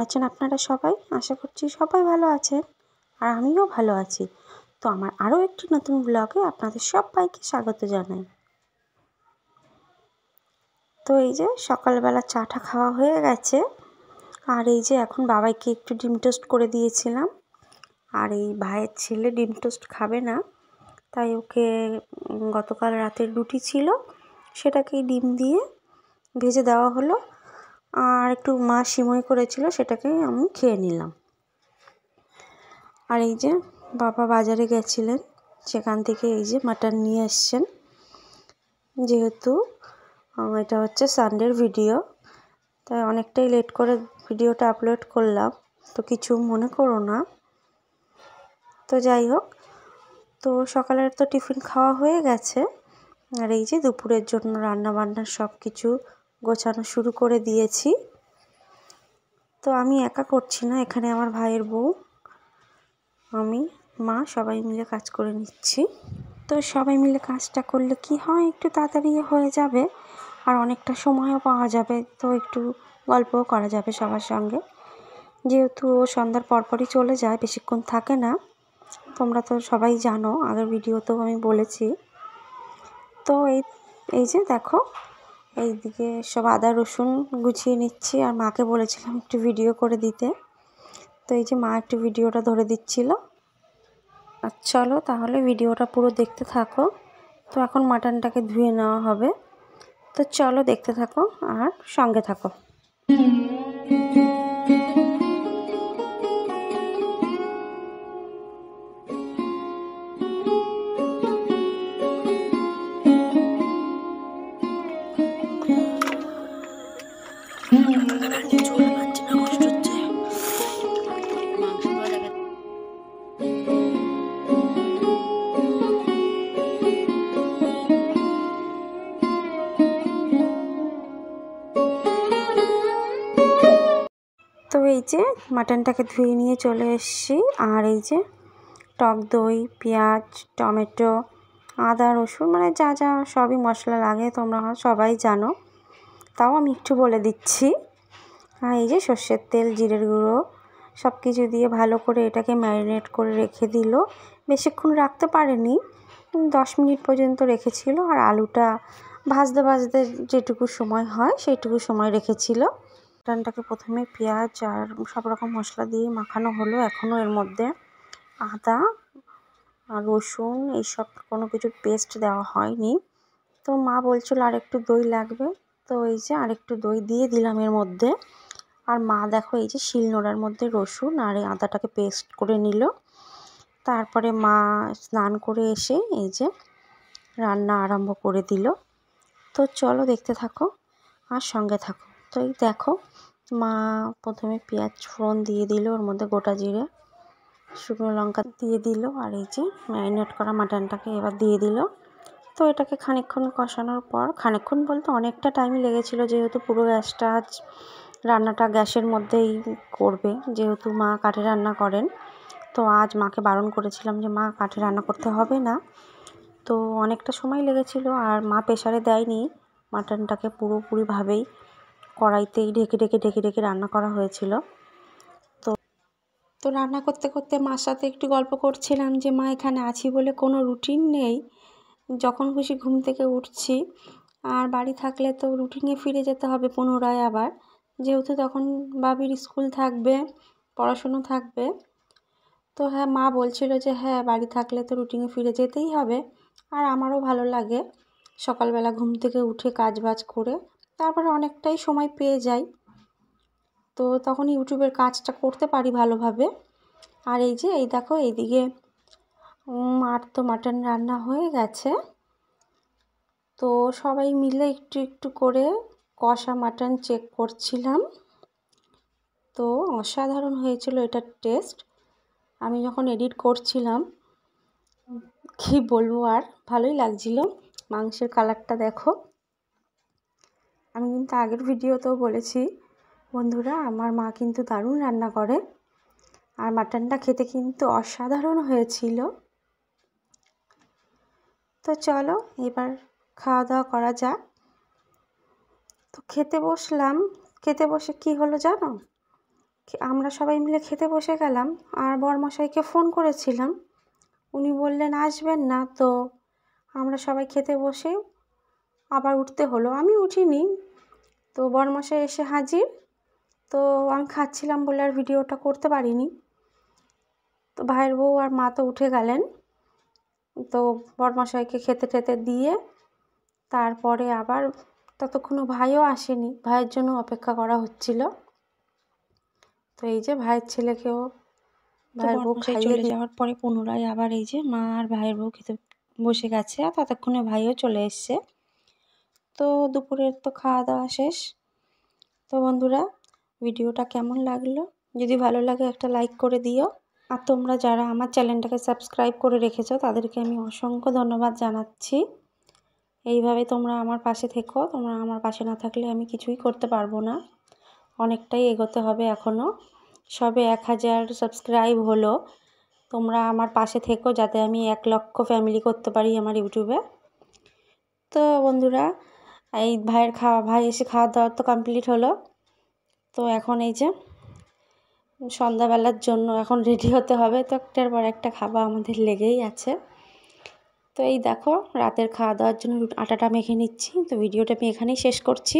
আছেন আপনারা সবাই? আশা করছি সবাই ভালো আছেন আর আমিও ভালো আছি। তো আমার আরও একটি নতুন ব্লগে আপনাদের সবাইকে স্বাগত জানাই। তো এই যে সকালবেলা চাটা খাওয়া হয়ে গেছে আর এই যে এখন বাবাইকে একটু ডিম টোস্ট করে দিয়েছিলাম। আর এই ভাইয়ের ছেলে ডিম টোস্ট খাবে না, তাই ওকে গতকাল রাতের রুটি ছিল সেটাকেই ডিম দিয়ে ভেজে দেওয়া হলো। আর একটু মা সিমই করেছিল, সেটাকেই আমি খেয়ে নিলাম। আর এই যে বাবা বাজারে গেছিলেন, সেখান থেকে এই যে মাটন নিয়ে এসছেন। যেহেতু এটা হচ্ছে সানডের ভিডিও, তাই অনেকটাই লেট করে ভিডিওটা আপলোড করলাম, তো কিছু মনে করো না। তো যাই হোক, তো সকালের তো টিফিন খাওয়া হয়ে গেছে। আর এই যে দুপুরের জন্য রান্না বান্না সব কিছু গোছানো শুরু করে দিয়েছি। তো আমি একা করছি না, এখানে আমার ভাইয়ের বউ, আমি, মা সবাই মিলে কাজ করে নিচ্ছি। তো সবাই মিলে কাজটা করলে কি হয়, একটু তাড়াতাড়ি হয়ে যাবে আর অনেকটা সময়ও পাওয়া যাবে, তো একটু গল্পও করা যাবে সবার সঙ্গে। যেহেতু ও সন্ধ্যার পরপরই চলে যায়, বেশিক্ষণ থাকে না, তোমরা তো সবাই জানো, আগের ভিডিওতেও আমি বলেছি। তো এই যে দেখো, এইদিকে সব আদা রসুন গুছিয়ে নিচ্ছি আর মাকে বলেছিলাম একটু ভিডিও করে দিতে। তো এই যে মা একটু ভিডিওটা ধরে দিচ্ছিল। আর চলো তাহলে ভিডিওটা পুরো দেখতে থাকো। তো এখন মাটনটাকে ধুয়ে নেওয়া হবে, তো চলো দেখতে থাকো আর সঙ্গে থাকো। তো এই যে মাটনটাকে ধুয়ে নিয়ে চলে এসেছি। আর এই যে টক দই, পেঁয়াজ, টমেটো, আদা রসুন, মানে যা যা সবই মশলা লাগে তোমরা সবাই জানো, তাও আমি একটু বলে দিচ্ছি। আর এই যে সর্ষের তেল, জিরের গুঁড়ো সব কিছু দিয়ে ভালো করে এটাকে ম্যারিনেট করে রেখে দিল। বেশিক্ষণ রাখতে পারেনি, 10 মিনিট পর্যন্ত রেখেছিল। আর আলুটা ভাজতে ভাজতে যেটুকু সময় হয় সেইটুকু সময় রেখেছিল। মাটনটাকে প্রথমে পেঁয়াজ আর সব রকম মশলা দিয়ে মাখানো হলো। এখনও এর মধ্যে আদা আর রসুন এইসব কোনো কিছু পেস্ট দেওয়া হয়নি। তো মা বলছিল আর একটু দই লাগবে, তো এই যে আরেকটু দই দিয়ে দিলাম এর মধ্যে। আর মা দেখো এই যে শিলনোড়ার মধ্যে রসুন আর এই আদাটাকে পেস্ট করে নিল। তারপরে মা স্নান করে এসে এই যে রান্না আরম্ভ করে দিল। তো চলো দেখতে থাকো আর সঙ্গে থাকো। তো এই দেখো, মা প্রথমে পেঁয়াজ ফোড়ন দিয়ে দিল, ওর মধ্যে গোটা জিরে, শুকনো লঙ্কা দিয়ে দিল। আর এই যে ম্যারিনেট করা মাটনটাকে এবার দিয়ে দিল। তো এটাকে খানিকক্ষণ কষানোর পর, খানিকক্ষণ বলতে অনেকটা টাইমই লেগেছিলো, যেহেতু পুরো রান্নাটা গ্যাসের মধ্যেই করবে, যেহেতু মা কাঠে রান্না করেন। তো আজ মাকে বারণ করেছিলাম যে মা কাঠে রান্না করতে হবে না, তো অনেকটা সময় লেগেছিলো। আর মা প্রেশারে দেয়নি, মাটনটাকে পুরোপুরিভাবেই কড়াইতেই ঢেকে ঢেকে ঢেকে ঢেকে রান্না করা হয়েছিল। তো রান্না করতে করতে মার সাথে একটু গল্প করছিলাম যে মা এখানে আছি বলে কোনো রুটিন নেই, যখন খুশি ঘুম থেকে উঠছি। আর বাড়ি থাকলে তো রুটিনে ফিরে যেতে হবে পুনরায় আবার, যেহেতু তখন বাবির স্কুল থাকবে, পড়াশুনো থাকবে। তো হ্যাঁ, মা বলছিল যে হ্যাঁ বাড়ি থাকলে তো রুটিনে ফিরে যেতেই হবে। আর আমারও ভালো লাগে সকালবেলা ঘুম থেকে উঠে কাজ বাজ করে তারপরে অনেকটাই সময় পেয়ে যাই, তো তখন ইউটিউবের কাজটা করতে পারি ভালোভাবে। আর এই যে এই দেখো, এইদিকে মার তো মাটন রান্না হয়ে গেছে। তো সবাই মিলে একটু একটু করে কষা মাটন চেক করছিলাম। তো অসাধারণ হয়েছিল এটার টেস্ট। আমি যখন এডিট করছিলাম কি বলবো, আর ভালোই লাগছিল। মাংসের কালারটা দেখো। আমি কিন্তু আগের ভিডিওতেও বলেছি বন্ধুরা, আমার মা কিন্তু দারুণ রান্না করে আর মাটনটা খেতে কিন্তু অসাধারণ হয়েছিল। তো চলো এবার খাওয়া দাওয়া করা যাক। তো খেতে বসলাম, খেতে বসে কি হলো জানো, আমরা সবাই মিলে খেতে বসে গেলাম, আর বরমশাইকে ফোন করেছিলাম, উনি বললেন আসবেন না। তো আমরা সবাই খেতে বসে আবার উঠতে হলো, আমি উঠিনি। তো বরমশাই এসে হাজির। তো আমি খাচ্ছিলাম বলে আর ভিডিওটা করতে পারিনি। তো ভাইয়ের বউ আর মা তো উঠে গেলেন। তো বরমশাইকে খেতে টেতে দিয়ে তারপরে আবার ততক্ষণও ভাইও আসেনি, ভাইয়ের জন্য অপেক্ষা করা হচ্ছিল। তো এই যে ভাইয়ের ছেলেকেও ভাইয়ের বউ খাইয়ে চলে যাওয়ার পরে পুনরায় আবার এই যে মা আর ভাইয়ের বউ খেতে বসে গেছে, আর ততক্ষণে ভাইও চলে এসছে। তো দুপুরের তো খাওয়া দাওয়া শেষ। তো বন্ধুরা, ভিডিওটা কেমন লাগলো? যদি ভালো লাগে একটা লাইক করে দিও। আর তোমরা যারা আমার চ্যানেলটাকে সাবস্ক্রাইব করে রেখেছো তাদেরকে আমি অসংখ্য ধন্যবাদ জানাচ্ছি। এইভাবে তোমরা আমার পাশে থেকো, তোমরা আমার পাশে না থাকলে আমি কিছুই করতে পারবো না। অনেকটাই এগোতে হবে এখনও, সবে 1000 সাবস্ক্রাইব হলো। তোমরা আমার পাশে থেকো যাতে আমি 1 লক্ষ ফ্যামিলি করতে পারি আমার ইউটিউবে। তো বন্ধুরা, এই ভাই এসে খাওয়া দাওয়া তো কমপ্লিট হলো। তো এখন এই যে সন্ধ্যাবেলার জন্য এখন রেডি হতে হবে, তো একটার পর একটা খাওয়া আমাদের লেগেই আছে। তো এই দেখো রাতের খাওয়া দাওয়ার জন্য আটাটা মেখে নিচ্ছি। তো ভিডিওটা আমি এখানেই শেষ করছি।